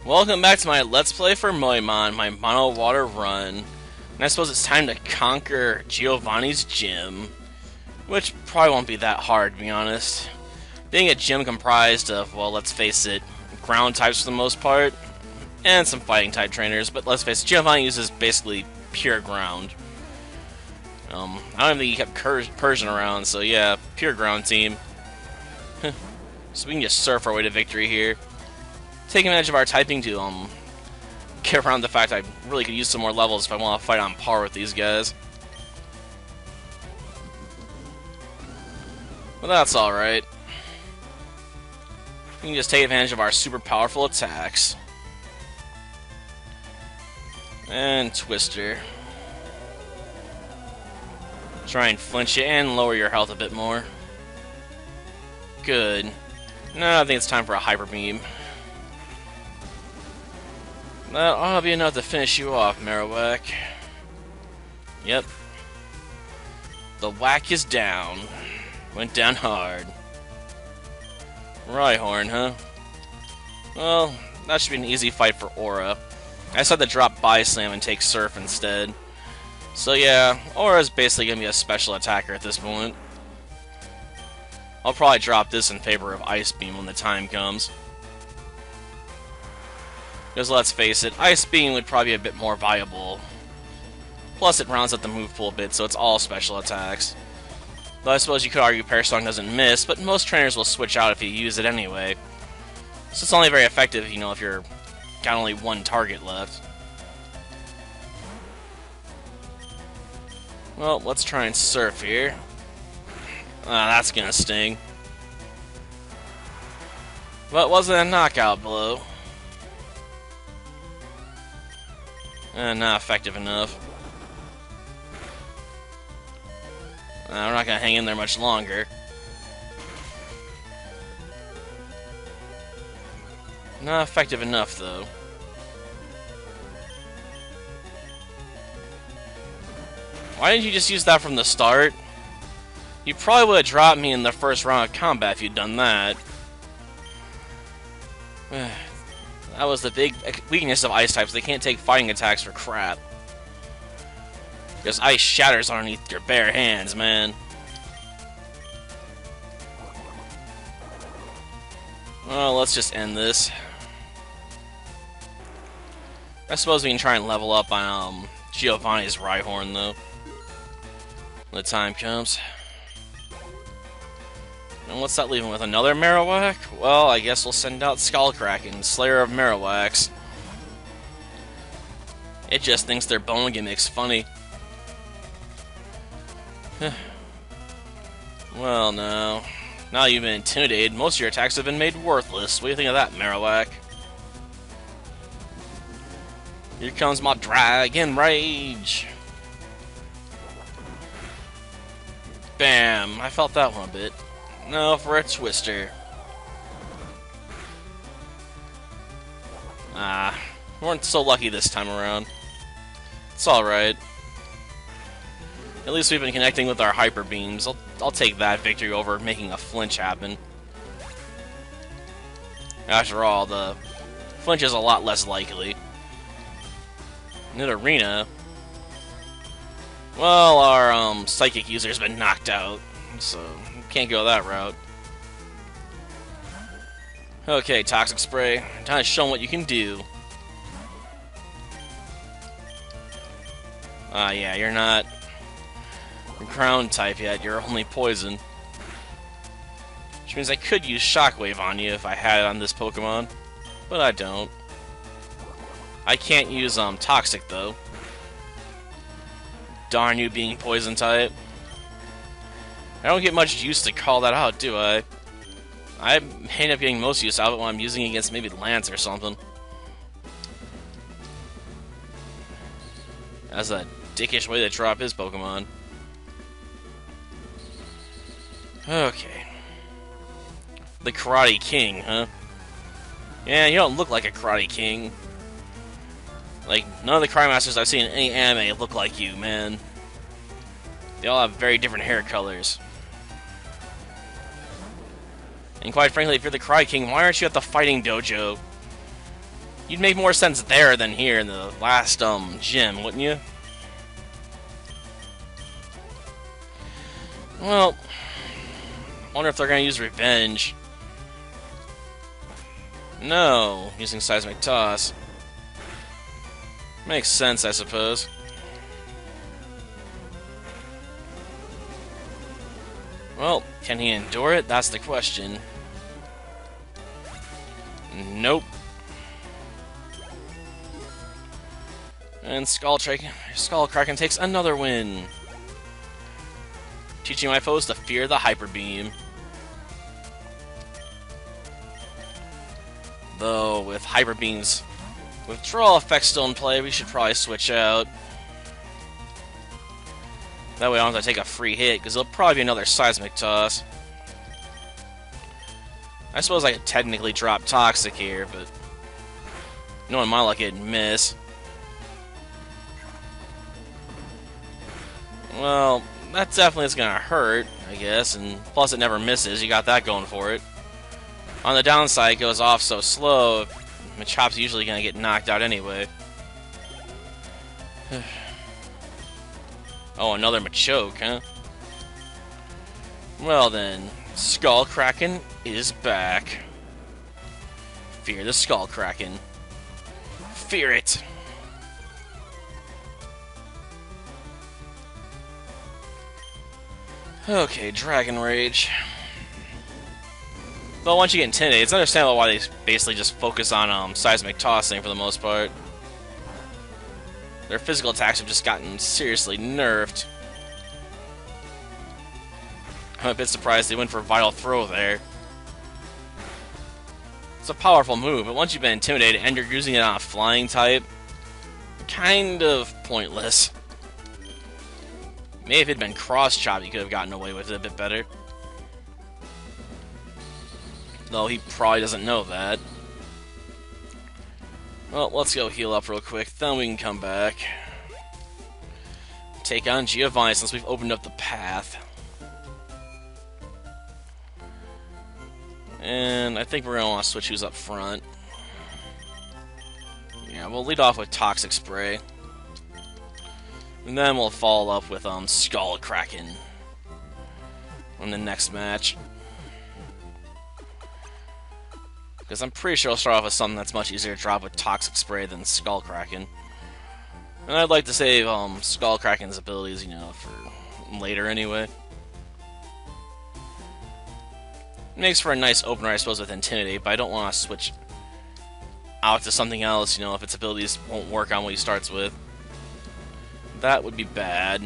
Welcome back to my Let's Play for Moemon, my mono water run. And I suppose it's time to conquer Giovanni's gym. Which probably won't be that hard, to be honest. Being a gym comprised of, well, let's face it, ground types for the most part, and some fighting type trainers, but let's face it, Giovanni uses basically pure ground. I don't even think he kept Persian around, so yeah, pure ground team. So we can just surf our way to victory here. Take advantage of our typing to get around the fact I really could use some more levels if I want to fight on par with these guys. But that's alright. We can just take advantage of our super powerful attacks. And Twister. Try and flinch it and lower your health a bit more. Good. Now I think it's time for a Hyper Beam. That ought to be enough to finish you off, Marowak. Yep. The whack is down. Went down hard. Rhyhorn, huh? Well, that should be an easy fight for Aura. I just had to drop Bi-Slam and take Surf instead. So yeah, Aura's basically going to be a special attacker at this point. I'll probably drop this in favor of Ice Beam when the time comes. Because let's face it, Ice Beam would probably be a bit more viable. Plus it rounds out the move pool a bit, so it's all special attacks. Though I suppose you could argue Parasong doesn't miss, but most trainers will switch out if you use it anyway. So it's only very effective, you know, if you're got only one target left. Well, let's try and Surf here. Ah, that's gonna sting. But wasn't a knockout blow. Not effective enough. We're not gonna hang in there much longer. Not effective enough, though. Why didn't you just use that from the start? You probably would have dropped me in the first round of combat if you'd done that. That was the big weakness of ice types. They can't take fighting attacks for crap. Because ice shatters underneath your bare hands, man. Well, let's just end this. I suppose we can try and level up on Giovanni's Rhyhorn, though. When the time comes. And what's that leaving with? Another Marowak? Well, I guess we'll send out Skullkraken, Slayer of Marowaks. It just thinks their bone gimmick's funny. Well, no. Now you've been intimidated, most of your attacks have been made worthless. What do you think of that, Marowak? Here comes my Dragon Rage! Bam! I felt that one a bit. No, for a Twister. We weren't so lucky this time around. It's alright. At least we've been connecting with our Hyper Beams. I'll take that victory over making a flinch happen. After all, the flinch is a lot less likely. Nidorina. Well, our Psychic user's been knocked out, so can't go that route. Okay, Toxic Spray. Time to show them what you can do. Yeah, you're not ground type yet. You're only poison. Which means I could use Shockwave on you if I had it on this Pokemon. But I don't. I can't use Toxic, though. Darn you being poison type. I don't get much use to call that out, do I? I end up getting most use out of it when I'm using it against maybe Lance or something. That's a dickish way to drop his Pokemon. Okay. The Karate King, huh? Yeah, you don't look like a Karate King. Like, none of the Karate Masters I've seen in any anime look like you, man. They all have very different hair colors. And quite frankly, if you're the Cry King, why aren't you at the fighting dojo? You'd make more sense there than here in the last gym, wouldn't you? Well, I wonder if they're gonna use revenge. No, using seismic toss. Makes sense, I suppose. Well, can he endure it? That's the question. Nope. And Skullkraken takes another win. Teaching my foes to fear the Hyper Beam. Though, with Hyper Beam's withdrawal effect still in play, we should probably switch out. That way I don't have to take a free hit, because it'll probably be another Seismic Toss. I suppose I could technically drop Toxic here, but knowing my luck, it'd miss. Well, that definitely is going to hurt, I guess, and plus it never misses. You got that going for it. On the downside, it goes off so slow, Machop's usually going to get knocked out anyway. Oh, another Machoke, huh? Well then, Skullkraken is back. Fear the Skullkraken. Fear it! Okay, Dragon Rage. Though once you get intimidated, it's understandable why they basically just focus on seismic tossing for the most part. Their physical attacks have just gotten seriously nerfed. I'm a bit surprised they went for Vital Throw there. It's a powerful move, but once you've been intimidated and you're using it on a flying type, kind of pointless. Maybe if it had been Cross Chop, you could have gotten away with it a bit better. Though he probably doesn't know that. Well, let's go heal up real quick, then we can come back. Take on Giovanni since we've opened up the path. And I think we're going to want to switch who's up front. Yeah, we'll lead off with Toxic Spray. And then we'll follow up with Skullkraken in the next match. Because I'm pretty sure I'll start off with something that's much easier to drop with Toxic Spray than Skullkraken. And I'd like to save Skullkraken's abilities, you know, for later anyway. It makes for a nice opener, I suppose, with Intimidate, but I don't want to switch out to something else, you know, if its abilities won't work on what he starts with. That would be bad.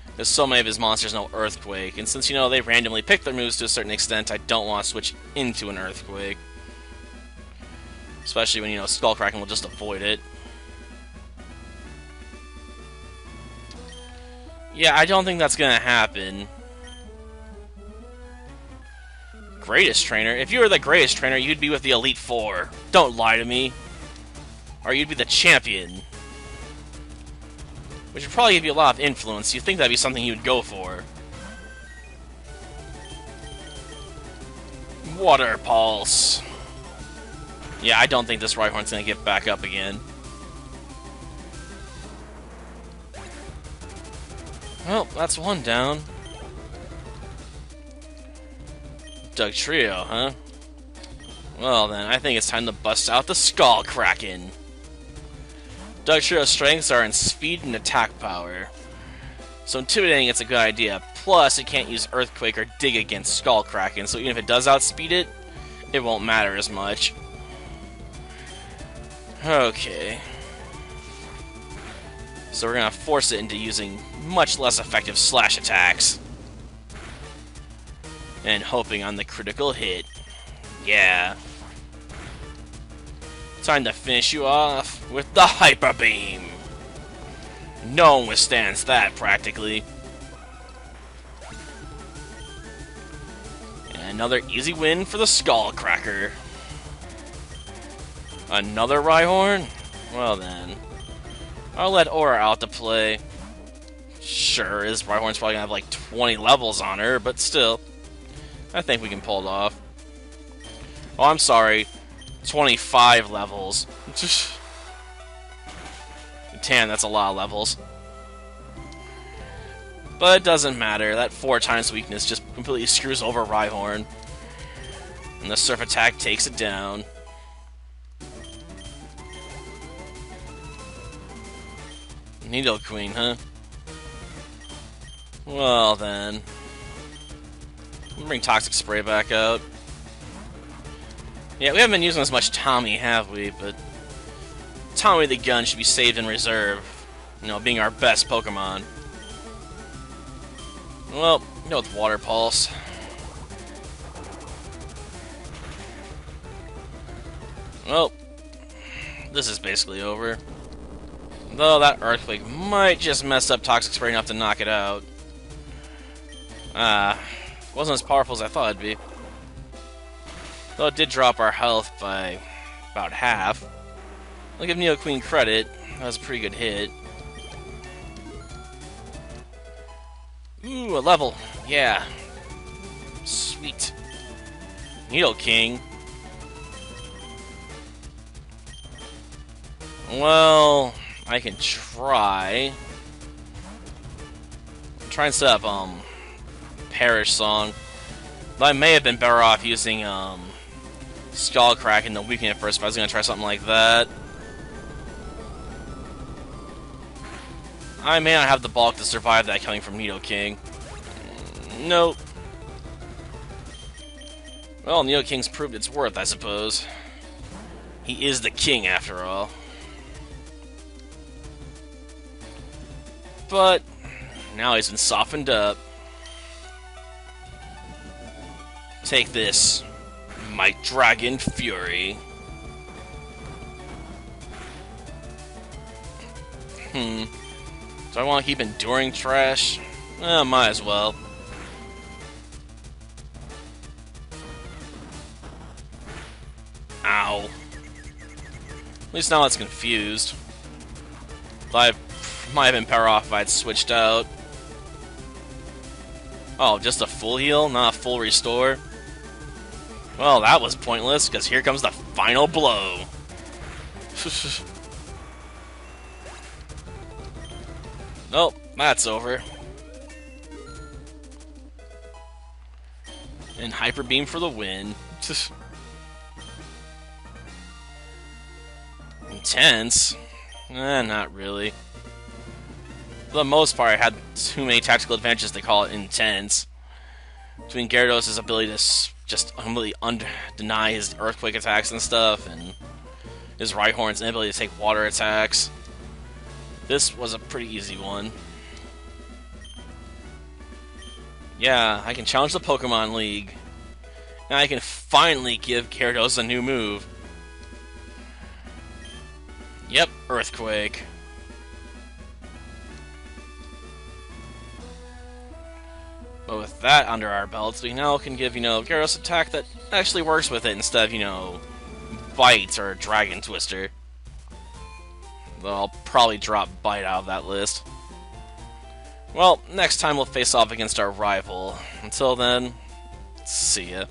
Because so many of his monsters know Earthquake, and since, you know, they randomly pick their moves to a certain extent, I don't want to switch into an Earthquake. Especially when, you know, Skullkraken will just avoid it. Yeah, I don't think that's gonna happen. Greatest Trainer? If you were the Greatest Trainer, you'd be with the Elite Four. Don't lie to me. Or you'd be the Champion. Which would probably give you a lot of influence. You'd think that'd be something you'd go for. Water Pulse. Yeah, I don't think this Rhyhorn's gonna get back up again. Well, that's one down. Dugtrio, huh? Well then, I think it's time to bust out the Skullkraken. Dugtrio's strengths are in speed and attack power. So intimidating it's a good idea. Plus, it can't use Earthquake or Dig against Skullkraken, so even if it does outspeed it, it won't matter as much. Okay. So we're gonna force it into using much less effective slash attacks. And hoping on the critical hit. Yeah. Time to finish you off with the Hyper Beam. No one withstands that, practically. And another easy win for the Skullcracker. Another Rhyhorn? Well then. I'll let Aura out to play. Sure, his Rhyhorn's probably gonna have like 20 levels on her, but still. I think we can pull it off. Oh, I'm sorry. 25 levels. Damn, that's a lot of levels. But it doesn't matter. That 4 times weakness just completely screws over Rhyhorn. And the Surf Attack takes it down. Nidoqueen, huh? Well then. Bring Toxic Spray back out. Yeah, we haven't been using as much Tommy, have we? But Tommy the Gun should be saved in reserve. You know, being our best Pokemon. Well, go with Water Pulse. Well, this is basically over. Though that Earthquake might just mess up Toxic Spray enough to knock it out. Wasn't as powerful as I thought it'd be. Though it did drop our health by about half. I'll give Nidoqueen credit. That was a pretty good hit. Ooh, a level. Yeah. Sweet. Nidoking. Well, I can try. Try and set up, Perish Song. Though I may have been better off using, Skullcrack and the weaken at first, but I was gonna try something like that. I may not have the bulk to survive that coming from Nidoking. Nope. Well, Nidoking's proved its worth, I suppose. He is the king, after all. But now he's been softened up. Take this, my Dragon Fury. Do I want to keep enduring trash? Might as well. Ow. At least now it's confused. I might have been better off if I'd switched out. Oh, just a full heal, not a full restore? Well, that was pointless, because here comes the final blow. Nope, that's over. And Hyper Beam for the win. Intense? Not really. For the most part, I had too many tactical advantages to call it intense. Between Gyarados' ability to just completely deny his Earthquake attacks and stuff, and his Rhyhorn's inability to take water attacks. This was a pretty easy one. Yeah, I can challenge the Pokemon League. Now I can finally give Gyarados a new move. Yep, Earthquake. But with that under our belts, we now can give, Gyarados an attack that actually works with it instead of, Bite or Dragon Twister. Though I'll probably drop Bite out of that list. Well, next time we'll face off against our rival. Until then, see ya.